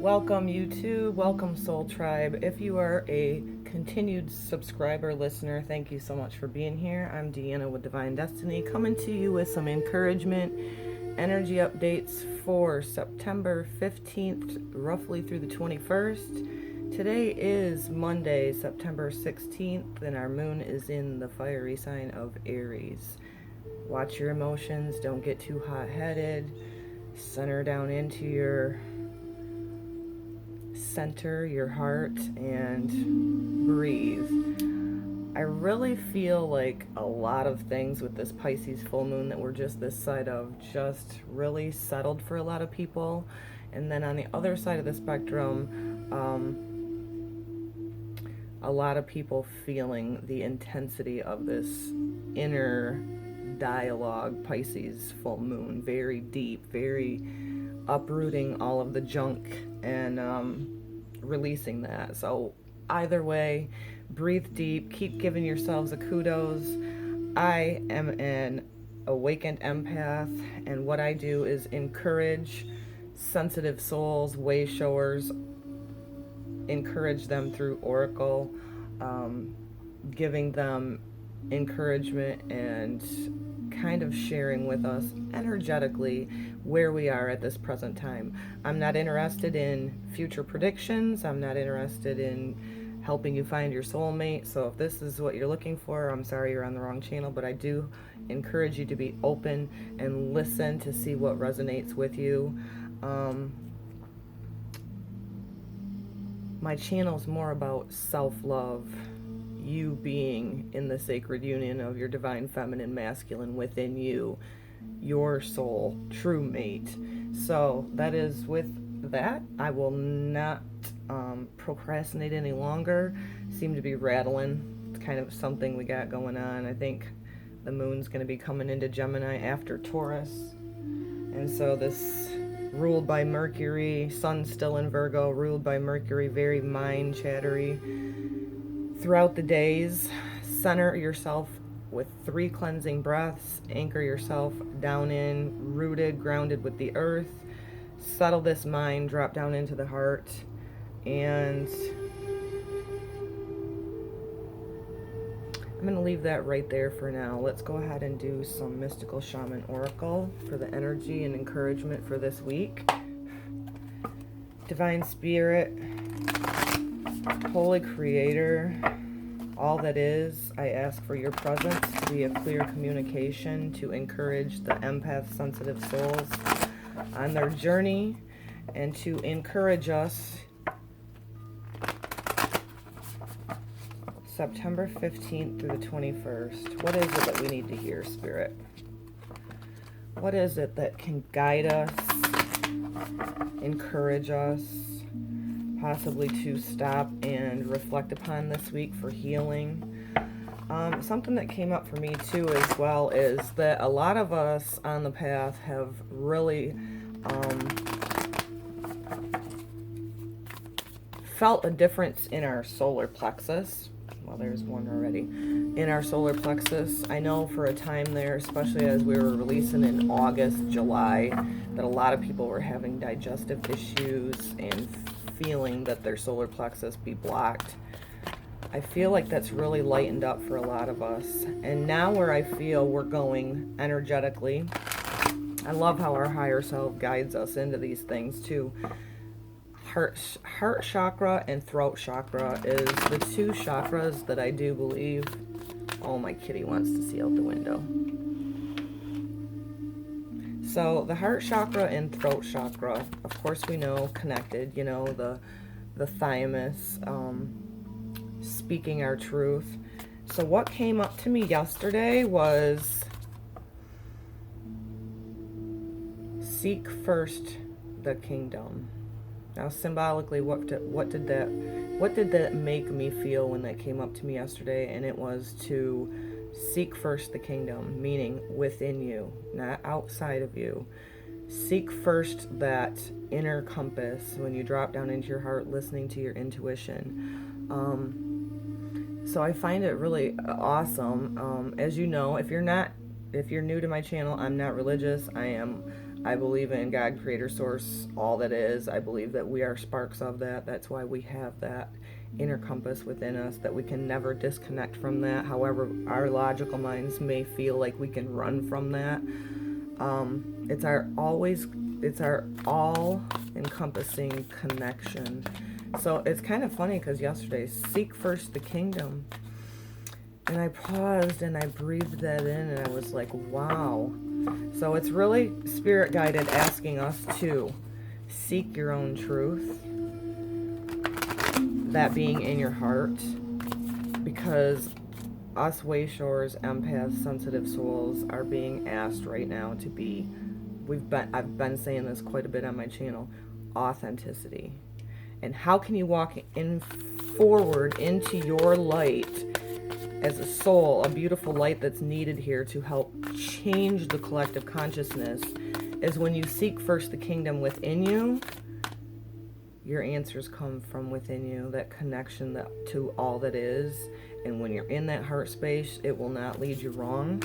Welcome YouTube, welcome Soul Tribe. If you are a continued subscriber listener, thank you so much for being here. I'm Deanna with Divine Destiny, coming to you with some encouragement, energy updates for September 15th, roughly through the 21st. Today is Monday, September 16th, and our moon is in the fiery sign of Aries. Watch your emotions, don't get too hot-headed, center down into your center, your heart, and breathe. I really feel like a lot of things with this Pisces full moon that we're just this side of just really settled for a lot of people. And then on the other side of the spectrum, a lot of people feeling the intensity of this inner dialogue Pisces full moon. Very deep, very uprooting all of the junk and releasing that. So either way, breathe deep, keep giving yourselves a kudos. I am an awakened empath, and what I do is encourage sensitive souls, way showers, encourage them through oracle, giving them encouragement and kind of sharing with us energetically where we are at this present time. I'm not interested in future predictions. I'm not interested in helping you find your soulmate. So if this is what you're looking for, I'm sorry you're on the wrong channel, but I do encourage you to be open and listen to see what resonates with you. My channel is more about self-love, you being in the sacred union of your divine feminine masculine within you, your soul, true mate. So that is with that. I will not procrastinate any longer. Seem to be rattling. It's kind of something we got going on. I think the moon's going to be coming into Gemini after Taurus. And so this ruled by Mercury, sun still in Virgo, ruled by Mercury, very mind chattery. Throughout the days, center yourself with 3 cleansing breaths, anchor yourself down in, rooted, grounded with the earth, settle this mind, drop down into the heart, and I'm going to leave that right there for now. Let's go ahead and do some mystical shaman oracle for the energy and encouragement for this week. Divine Spirit, Holy Creator, all that is, I ask for your presence to be a clear communication to encourage the empath sensitive souls on their journey and to encourage us September 15th through the 21st. What is it that we need to hear, Spirit? What is it that can guide us, encourage us, possibly to stop and reflect upon this week for healing? Something that came up for me too as well is that a lot of us on the path have really felt a difference in our solar plexus. Well, there's one already. In our solar plexus, I know for a time there, especially as we were releasing in August, July, that a lot of people were having digestive issues and feeling that their solar plexus be blocked. I feel like that's really lightened up for a lot of us. And now where I feel we're going energetically, I love how our higher self guides us into these things too. Heart chakra and throat chakra is the 2 chakras that I do believe. Oh, my kitty wants to see out the window. So the heart chakra and throat chakra, of course we know, connected, you know, the thymus, speaking our truth. So what came up to me yesterday was seek first the kingdom. Now, symbolically, what did that make me feel when that came up to me yesterday? And it was to seek first the kingdom, meaning within you, not outside of you. Seek first that inner compass when you drop down into your heart, listening to your intuition. So I find it really awesome. As you know, if you're new to my channel, I'm not religious. I am I believe in God, Creator, Source, all that is. I believe that we are sparks of that. That's why we have that inner compass within us, that we can never disconnect from that. However, our logical minds may feel like we can run from that. It's our all encompassing connection. So it's kind of funny because yesterday, seek first the kingdom. And I paused and I breathed that in and I was like, wow. So it's really spirit guided, asking us to seek your own truth, that being in your heart, because us Wayshores, empaths, sensitive souls are being asked right now to be, I've been saying this quite a bit on my channel, authenticity. And how can you walk in forward into your light as a soul, a beautiful light that's needed here to help change the collective consciousness, is when you seek first the kingdom within you, your answers come from within you, that connection to all that is. And when you're in that heart space, it will not lead you wrong.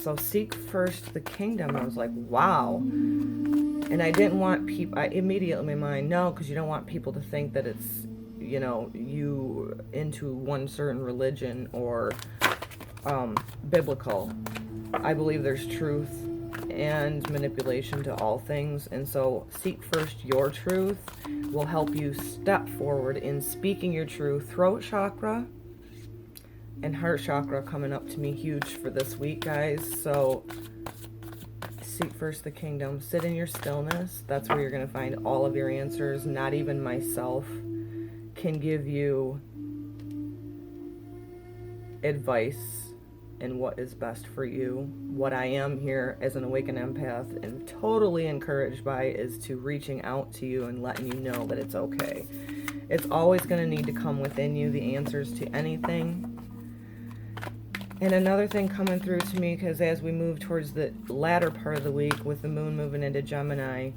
So seek first the kingdom. I was like, wow. And I didn't want people, I immediately in my mind, no, because you don't want people to think that it's, you into one certain religion or biblical. I believe there's truth and manipulation to all things, and so seek first your truth will help you step forward in speaking your truth. Throat chakra and heart chakra coming up to me huge for this week, guys. So seek first the kingdom. Sit in your stillness. That's where you're going to find all of your answers. Not even myself can give you advice and what is best for you. What I am here as an awakened empath and totally encouraged by is to reaching out to you and letting you know that it's okay. It's always going to need to come within you, the answers to anything. And another thing coming through to me, because as we move towards the latter part of the week with the moon moving into Gemini,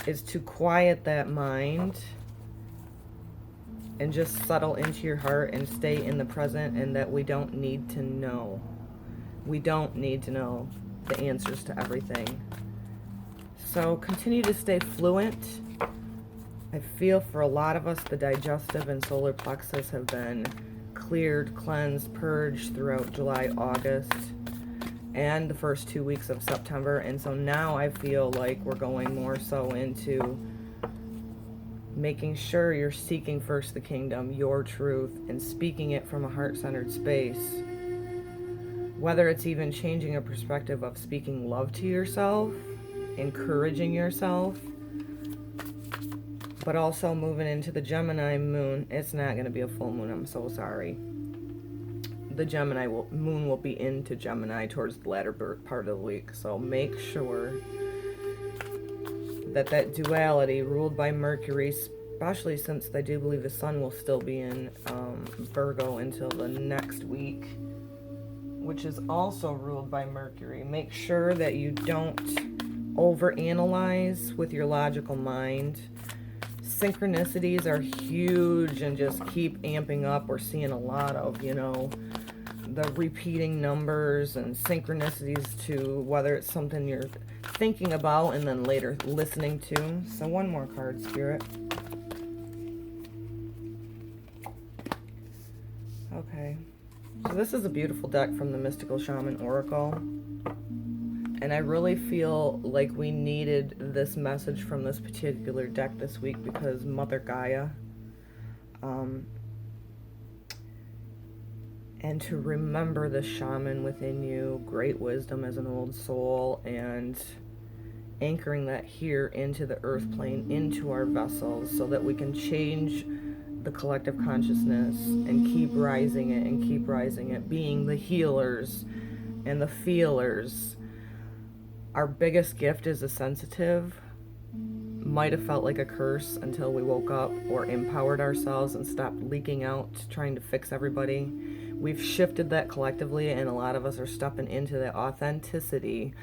is to quiet that mind and just settle into your heart and stay in the present, and that we don't need to know. We don't need to know the answers to everything. So continue to stay fluent. I feel for a lot of us, the digestive and solar plexus have been cleared, cleansed, purged throughout July, August, and the first 2 weeks of September. And so now I feel like we're going more so into making sure you're seeking first the kingdom, your truth, and speaking it from a heart-centered space. Whether it's even changing a perspective of speaking love to yourself, encouraging yourself, but also moving into the Gemini moon. It's not going to be a full moon, I'm so sorry. The Gemini moon will be into Gemini towards the latter part of the week, so make sure that duality ruled by Mercury, especially since I do believe the sun will still be in Virgo until the next week, which is also ruled by Mercury. Make sure that you don't overanalyze with your logical mind. Synchronicities are huge and just keep amping up. We're seeing a lot of, the repeating numbers and synchronicities to whether it's something you're thinking about and then later listening to. So one more card, Spirit. Okay. So this is a beautiful deck from the Mystical Shaman Oracle. And I really feel like we needed this message from this particular deck this week because Mother Gaia. And to remember the shaman within you, great wisdom as an old soul, and anchoring that here into the earth plane, into our vessels, so that we can change the collective consciousness and keep rising it and keep rising it, being the healers and the feelers. Our biggest gift is a sensitive. Might have felt like a curse until we woke up or empowered ourselves and stopped leaking out, trying to fix everybody. We've shifted that collectively, and a lot of us are stepping into the authenticity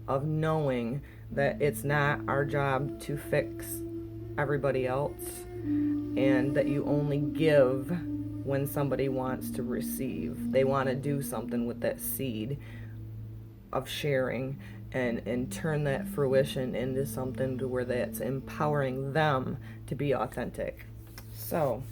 of knowing that it's not our job to fix everybody else, and that you only give when somebody wants to receive. They want to do something with that seed of sharing, and turn that fruition into something to where that's empowering them to be authentic. So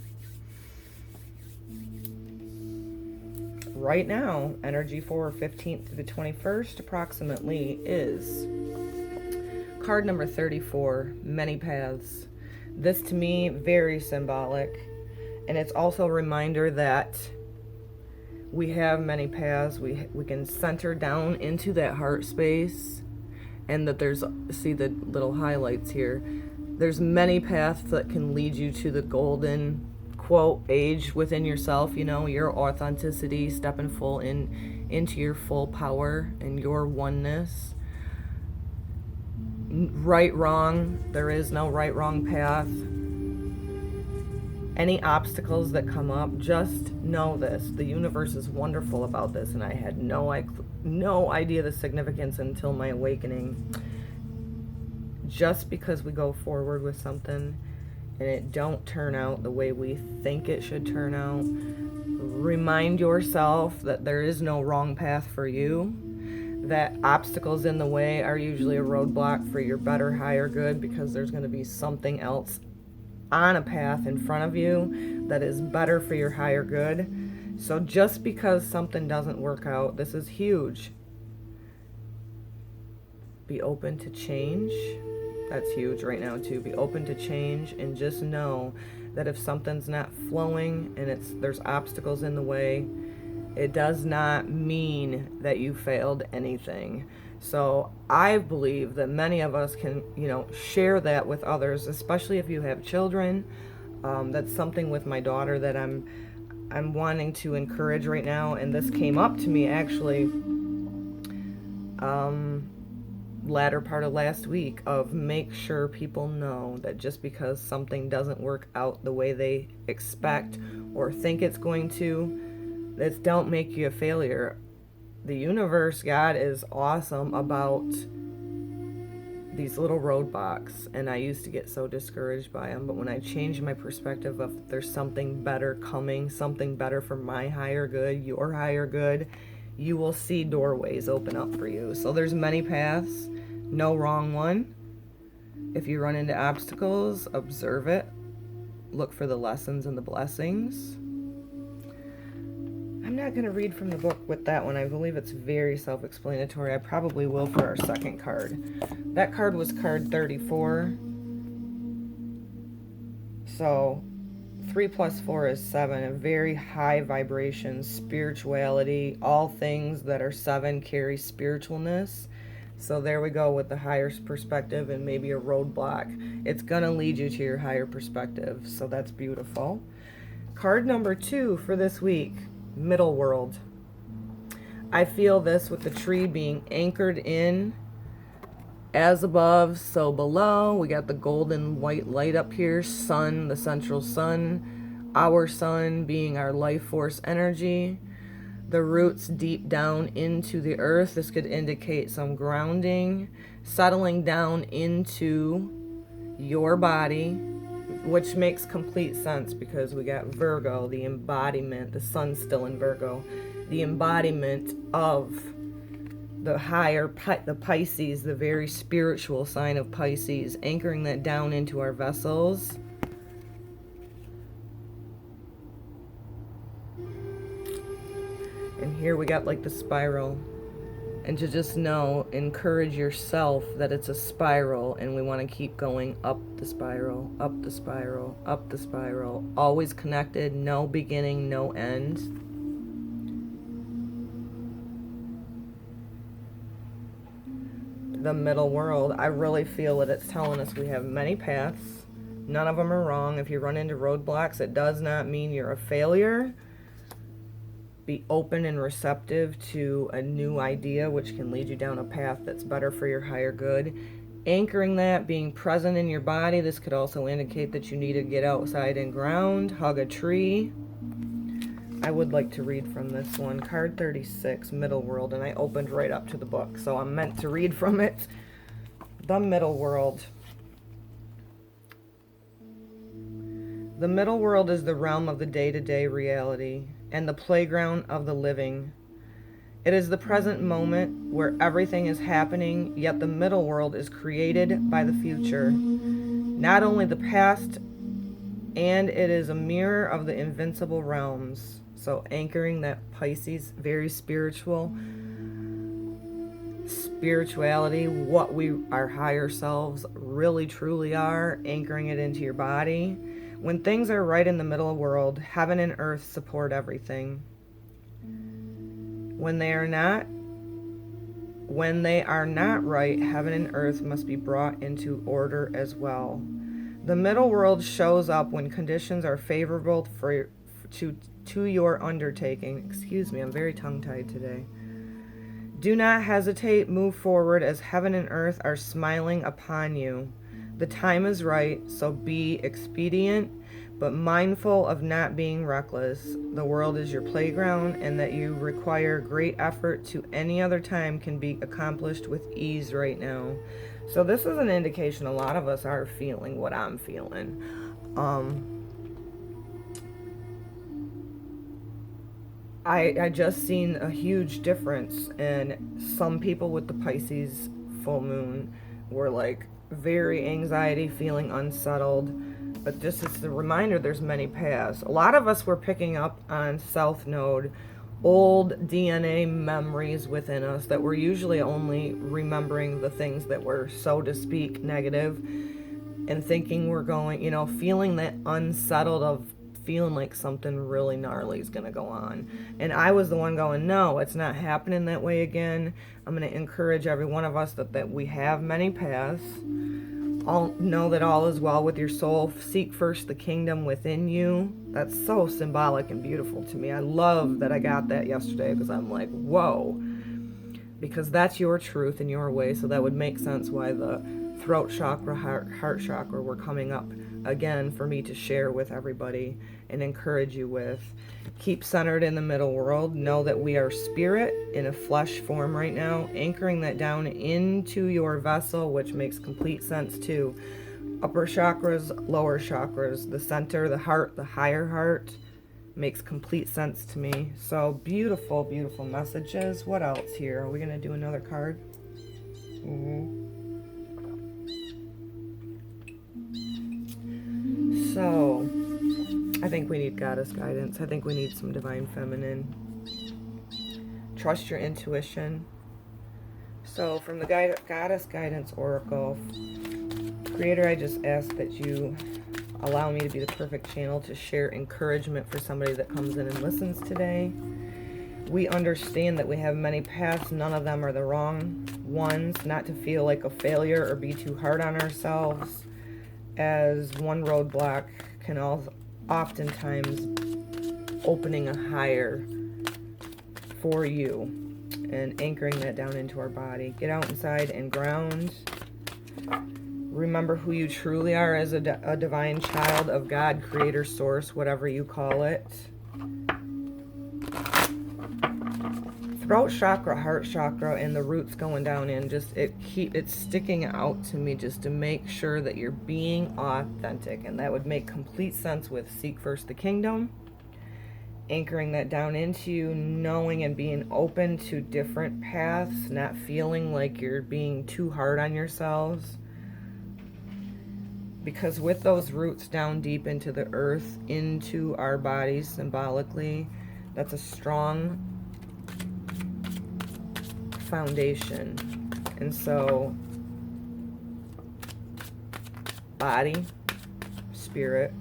right now, energy for 15th to the 21st approximately is card number 34, Many Paths. This to me, very symbolic. And it's also a reminder that we have many paths. We can center down into that heart space, and that there's, see the little highlights here, there's many paths that can lead you to the golden quote age within yourself, you know, your authenticity, stepping full into your full power and your oneness. Right, wrong, there is no right, wrong path. Any obstacles that come up, just know this. The universe is wonderful about this, and I had no idea the significance until my awakening. Just because we go forward with something and it don't turn out the way we think it should turn out, remind yourself that there is no wrong path for you, that obstacles in the way are usually a roadblock for your better, higher good, because there's going to be something else on a path in front of you that is better for your higher good. So just because something doesn't work out, this is huge. Be open to change. That's huge right now too. Be open to change, and just know that if something's not flowing and there's obstacles in the way, it does not mean that you failed anything. So I believe that many of us can, share that with others, especially if you have children. That's something with my daughter that I'm wanting to encourage right now, and this came up to me actually latter part of last week, of make sure people know that just because something doesn't work out the way they expect or think it's going to, that don't make you a failure. The universe, God, is awesome about these little roadblocks, and I used to get so discouraged by them, but when I changed my perspective of there's something better coming, something better for my higher good, your higher good, you will see doorways open up for you. So there's many paths, no wrong one. If you run into obstacles, observe it, look for the lessons and the blessings. I'm not going to read from the book with that one. I believe it's very self-explanatory. I probably will for our second card. That card was card 34. So 3 plus 4 is 7. A very high vibration, spirituality. All things that are 7 carry spiritualness. So there we go with the higher perspective and maybe a roadblock. It's going to lead you to your higher perspective. So that's beautiful. Card number 2 for this week. Middle world. I feel this with the tree being anchored in, as above, so below. We got the golden white light up here, sun, the central sun, our sun being our life force energy, the roots deep down into the earth. This could indicate some grounding, settling down into your body, which makes complete sense because we got Virgo, the embodiment, the sun's still in Virgo, the embodiment of the higher, the Pisces, the very spiritual sign of Pisces, anchoring that down into our vessels. And here we got like the spiral. And to just know, encourage yourself that it's a spiral, and we want to keep going up the spiral, up the spiral, up the spiral. Always connected, no beginning, no end. The middle world, I really feel that it's telling us we have many paths. None of them are wrong. If you run into roadblocks, it does not mean you're a failure. Be open and receptive to a new idea, which can lead you down a path that's better for your higher good. Anchoring that, being present in your body. This could also indicate that you need to get outside and ground, hug a tree. I would like to read from this one, card 36, Middle World, and I opened right up to the book, so I'm meant to read from it. The Middle World. The middle world is the realm of the day-to-day reality and the playground of the living. It is the present moment where everything is happening, yet the middle world is created by the future. Not only the past, and it is a mirror of the invincible realms. So anchoring that Pisces, very spirituality, what our higher selves really truly are, anchoring it into your body. When things are right in the middle world, heaven and earth support everything. When they are not right, heaven and earth must be brought into order as well. The middle world shows up when conditions are favorable to your undertaking. Excuse me, I'm very tongue-tied today. Do not hesitate, move forward as heaven and earth are smiling upon you. The time is right, so be expedient, but mindful of not being reckless. The world is your playground, and that you require great effort to any other time can be accomplished with ease right now. So this is an indication a lot of us are feeling what I'm feeling. I just seen a huge difference, and some people with the Pisces full moon were like very anxiety, feeling unsettled. But just as a reminder, there's many paths. A lot of us were picking up on South Node old DNA memories within us that we're usually only remembering the things that were, so to speak, negative, and thinking we're going, feeling that unsettled of feeling like something really gnarly is going to go on. And I was the one going, no, it's not happening that way again. I'm going to encourage every one of us that we have many paths. All know that all is well with your soul. Seek first the kingdom within you. That's so symbolic and beautiful to me. I love that I got that yesterday, because I'm like, whoa. Because that's your truth and your way. So that would make sense why the throat chakra, heart chakra were coming up again for me to share with everybody and encourage you with. Keep centered in the middle world. Know that we are spirit in a flesh form right now, anchoring that down into your vessel, which makes complete sense too. Upper chakras, lower chakras, the center, the heart, the higher heart, makes complete sense to me. So beautiful, beautiful messages. What else here? Are we going to do another card? So I think we need goddess guidance. I think we need some divine feminine. Trust your intuition. So from the goddess guidance oracle, Creator, I just ask that you allow me to be the perfect channel to share encouragement for somebody that comes in and listens today. We understand that we have many paths. None of them are the wrong ones. Not to feel like a failure or be too hard on ourselves, as one roadblock can oftentimes opening a higher for you and anchoring that down into our body. Get out inside and ground. Remember who you truly are as a divine child of God, creator, source, whatever you call it. Throat chakra, heart chakra, and the roots going down in, it's sticking out to me just to make sure that you're being authentic. And that would make complete sense with seek first the kingdom, anchoring that down into you, knowing and being open to different paths, not feeling like you're being too hard on yourselves. Because with those roots down deep into the earth, into our bodies symbolically, that's a strong foundation. And so body, spirit,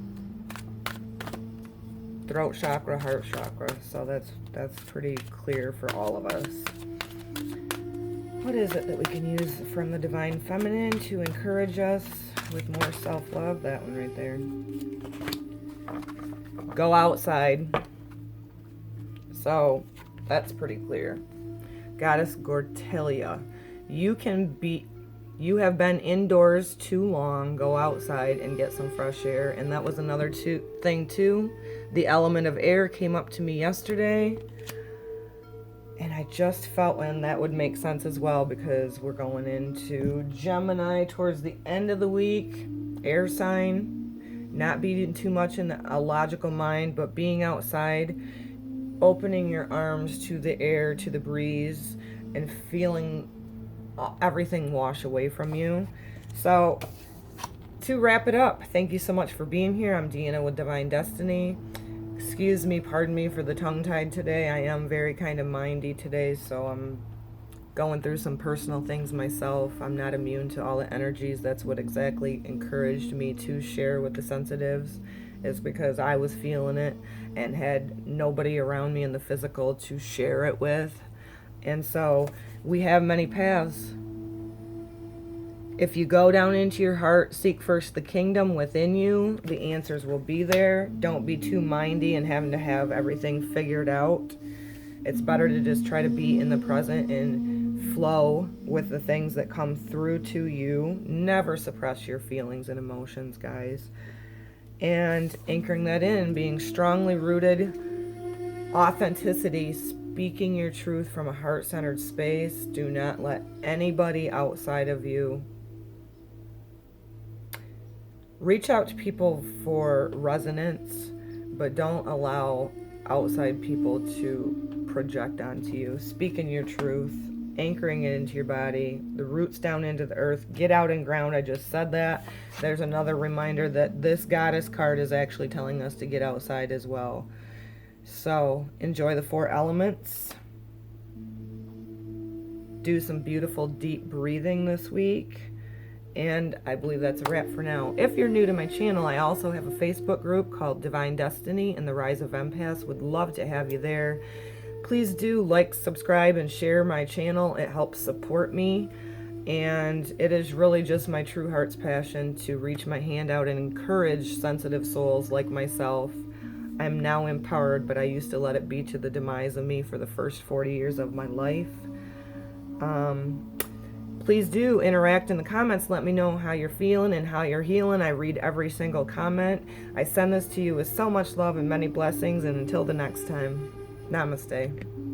throat chakra, heart chakra. So that's pretty clear for all of us. What is it that we can use from the divine feminine to encourage us with more self-love? That one right there. Go outside. So that's pretty clear. Goddess Gortelia, you have been indoors too long. Go outside and get some fresh air. And that was another thing too. The element of air came up to me yesterday, and I just felt, and that would make sense as well, because we're going into Gemini towards the end of the week. Air sign, not being too much in a logical mind, but being outside opening your arms to the air, to the breeze, and feeling everything wash away from you. So, to wrap it up, thank you so much for being here. I'm Deanna with Divine Destiny. Excuse me, pardon me for the tongue-tied today. I am very kind of mindy today, so I'm going through some personal things myself. I'm not immune to all the energies. That's what exactly encouraged me to share with the sensitives, is because I was feeling it and had nobody around me in the physical to share it with. And so we have many paths. If you go down into your heart, seek first the kingdom within you, the answers will be there. Don't be too mindy and having to have everything figured out. It's better to just try to be in the present and flow with the things that come through to you. Never suppress your feelings and emotions, guys. And anchoring that in, being strongly rooted, authenticity, speaking your truth from a heart-centered space. Do not let anybody outside of you. Reach out to people for resonance, but don't allow outside people to project onto you. Speaking your truth, anchoring it into your body, the roots down into the earth. Get out and ground. I just said that. There's another reminder that this goddess card is actually telling us to get outside as well. So enjoy the 4 elements. Do some beautiful deep breathing this week. And I believe that's a wrap for now. If you're new to my channel, I also have a Facebook group called Divine Destiny and the Rise of Empaths. Would love to have you there. Please do like, subscribe, and share my channel. It helps support me. And it is really just my true heart's passion to reach my hand out and encourage sensitive souls like myself. I'm now empowered, but I used to let it be to the demise of me for the first 40 years of my life. Please do interact in the comments. Let me know how you're feeling and how you're healing. I read every single comment. I send this to you with so much love and many blessings. And until the next time, namaste.